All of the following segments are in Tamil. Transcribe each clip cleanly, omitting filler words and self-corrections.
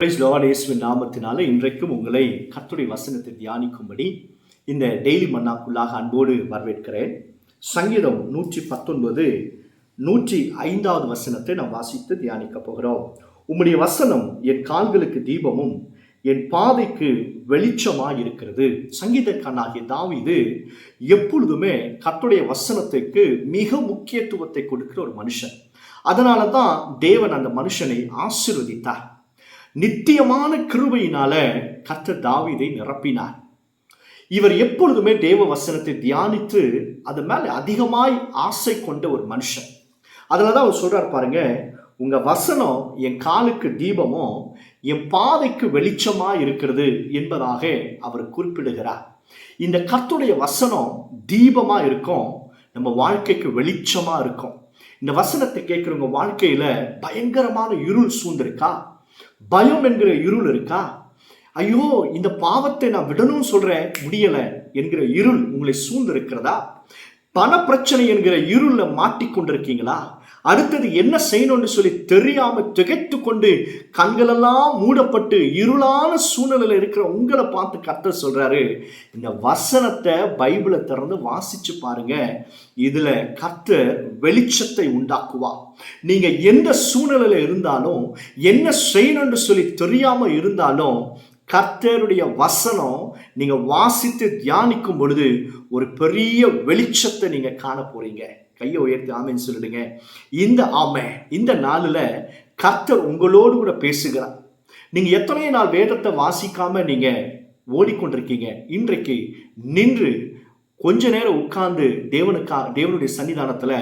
பிரைஸ் லார்ட் இயேசுவின் நாமத்தினாலே இன்றைக்கும் உங்களை கர்த்தருடைய வசனத்தை தியானிக்கும்படி இந்த டெய்லி மன்னாக்குள்ளாக அன்போடு வரவேற்கிறேன். சங்கீதம் 119 105வது வசனத்தை நாம் வாசித்து தியானிக்க போகிறோம். உம்முடைய வசனம் என் கால்களுக்கு தீபமும் என் பாதைக்கு வெளிச்சமாய் இருக்கிறது. சங்கீதக்காரனாகிய தாவீது எப்பொழுதுமே கர்த்தருடைய வசனத்துக்கு மிக முக்கியத்துவத்தை கொடுக்கிற ஒரு மனுஷன். அதனால தான் தேவன் அந்த மனுஷனை ஆசீர்வதித்தார். நித்தியமான கிருபையினால கர்த்தர் தாவீதை நிரப்பினார். இவர் எப்பொழுதுமே தேவ வசனத்தை தியானித்து அது மேல அதிகமாய் ஆசை கொண்ட ஒரு மனுஷன். அதனாலதான் அவர் சொல்றார் பாருங்க, உங்க வசனம் என் காலுக்கு தீபமும் என் பாதைக்கு வெளிச்சமா இருக்கிறது என்பதாக அவர் குறிப்பிடுகிறார். இந்த கர்த்தருடைய வசனம் தீபமா இருக்கும், நம்ம வாழ்க்கைக்கு வெளிச்சமா இருக்கும். இந்த வசனத்தை கேட்கிறவங்க வாழ்க்கையில பயங்கரமான இருள் சூழ்ந்திருக்கா, பயம் என்கிற இருள் இருக்கா, ஐயோ இந்த பாவத்தை நான் விடணும்னு சொல்றேன் முடியல என்கிற இருள் உங்களை சூழ்ந்து இருக்கிறதா, பண பிரச்சனை என்கிற இருள்ல மாட்டிக்கொண்டிருக்கீங்களா, அடுத்தது என்ன செய்யணும்னு சொல்லி தெரியாம திகைத்து கொண்டு கண்களெல்லாம் மூடப்பட்டு இருளான சூழ்நிலையில இருக்கிற உங்களை பார்த்து கர்த்தர் சொல்றாரு, இந்த வசனத்தை பைபிளை திறந்து வாசிச்சு பாருங்க, இதுல கர்த்தர் வெளிச்சத்தை உண்டாக்குவா. நீங்க எந்த சூழ்நிலையில இருந்தாலும் என்ன செய்யணும்னு சொல்லி தெரியாம இருந்தாலும் கர்த்தருடைய வசனம் நீங்க வாசித்து தியானிக்கும் பொழுது ஒரு பெரிய வெளிச்சத்தை நீங்க காண போறீங்க. கையை உயர்த்தி ஆமேன்னு சொல்லிடுங்க. இந்த நாளில் கர்த்தர் உங்களோடு கூட பேசுகிறார். நீங்க எத்தனை நாள் வேதத்தை வாசிக்காம நீங்க ஓடிக்கொண்டிருக்கீங்க. இன்றைக்கு நின்று கொஞ்ச நேரம் உட்கார்ந்து தேவனுடைய சன்னிதானத்துல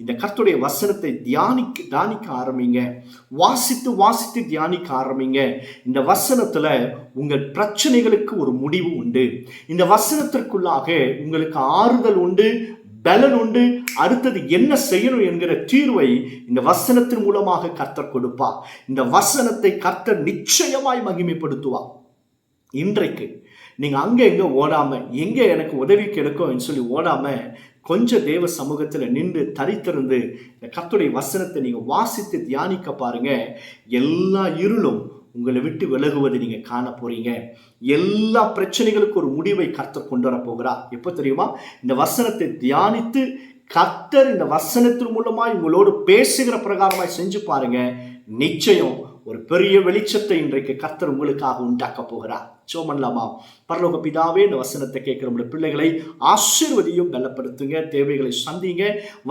இந்த கர்த்தருடைய வசனத்தை தியானிக்க ஆரம்பிங்க. வாசித்து தியானிக்க ஆரம்பிங்க. இந்த வசனத்துல உங்கள் பிரச்சனைகளுக்கு ஒரு முடிவு உண்டு. இந்த வசனத்திற்குள்ளாக உங்களுக்கு ஆறுதல் உண்டு, பலன் உண்டு. அடுத்தது என்ன செய்யணும் என்கிற தீர்வை இந்த வசனத்தின் மூலமாக கர்த்தர் கொடுப்பா. இந்த வசனத்தை கர்த்தர் நிச்சயமாய் மகிமைப்படுத்துவா. இன்றைக்கு நீங்க அங்க எங்க ஓடாம, எங்க எனக்கு உதவி கிடைக்கும் சொல்லி ஓடாம கொஞ்சம் தேவ சமூகத்துல நின்று தரித்திருந்து இந்த கர்த்தருடைய வசனத்தை நீங்க வாசித்து தியானிக்க பாருங்க. எல்லா இருளும் உங்களை விட்டு விலகுவதை நீங்க காண போறீங்க. எல்லா பிரச்சனைகளுக்கும் ஒரு முடிவை கர்த்தர் கொண்டு வர போகிறார். எப்போ தெரியுமா? இந்த வசனத்தை தியானித்து கர்த்தர் இந்த வசனத்தின் மூலமாய் உங்களோடு பேசுகிற பிரகாரமாய் செஞ்சு பாருங்க. நிச்சயம் ஒரு பெரிய வெளிச்சத்தை இன்றைக்கு கர்த்தர் உங்களுக்காக உண்டாக்க போகிறார். சோமன்லாமா. பரலோக பிதாவே, இந்த வசனத்தை கேட்கிற நம்முடைய பிள்ளைகளை ஆசீர்வதியும், பலப்படுத்துங்க, தேவைகளை சந்திங்க.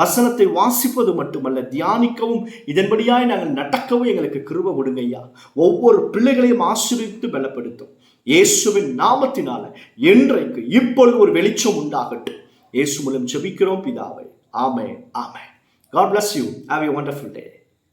வசனத்தை வாசிப்பது மட்டுமல்ல, தியானிக்கவும் இதன்படியாய் நாங்கள் நடக்கவும் எங்களுக்கு கிருபை கொடுங்க ஐயா. ஒவ்வொரு பிள்ளைகளையும் ஆசீர்வதித்து பலப்படுத்தும். இயேசுவின் நாமத்தினால என்றைக்கு இப்பொழுது ஒரு வெளிச்சம் உண்டாகட்டும். இயேசு மூலம் ஜெபிக்கிறோம் பிதாவே. ஆமென், ஆமென். God bless you. Have a wonderful day.